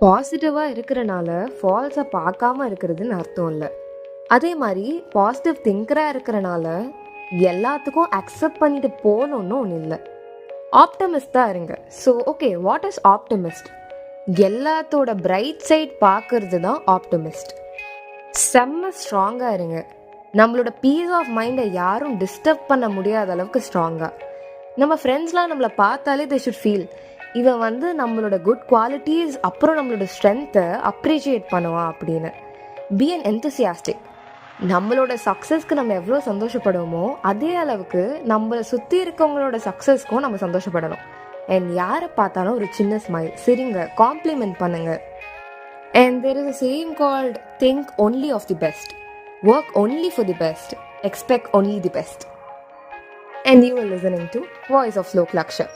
பாசிட்டிவாக இருக்கிறனால ஃபால்ஸை பார்க்காம இருக்கிறதுன்னு அர்த்தம் இல்லை. அதே மாதிரி பாசிட்டிவ் திங்கராக இருக்கிறனால எல்லாத்துக்கும் அக்செப்ட் பண்ணிட்டு போகணுன்னு ஒன்று இல்லை. ஆப்டமிஸ்டாக இருங்க. So okay, what is optimist? எல்லாத்தோட பிரைட் சைட் பார்க்கறது தான் ஆப்டமிஸ்ட். செம்ம ஸ்ட்ராங்காக இருங்க. நம்மளோட பீஸ் ஆஃப் மைண்டை யாரும் டிஸ்டர்ப் பண்ண முடியாத அளவுக்கு ஸ்ட்ராங்காக. நம்ம ஃப்ரெண்ட்ஸ்லாம் நம்மளை பார்த்தாலே தே ஷுட் ஃபீல் இவன் நம்மளோட குட் குவாலிட்டிஸ் அப்புறம் நம்மளோட ஸ்ட்ரென்த்தை அப்ரிஷியேட் பண்ணுவான் அப்படின்னு. Be an enthusiastic. நம்மளோட சக்ஸஸ்க்கு நம்ம எவ்வளோ சந்தோஷப்படுவோமோ அதே அளவுக்கு நம்மளை சுற்றி இருக்கவங்களோட சக்ஸஸ்க்கும் நம்ம சந்தோஷப்படணும். அண்ட் யாரை பார்த்தாலும் ஒரு சின்ன ஸ்மைல், சிரிங்க, காம்ப்ளிமெண்ட் பண்ணுங்க. And there is a saying called think only of the best, work only for the best, expect only the best. And you are listening to Voice of Lok Laksha.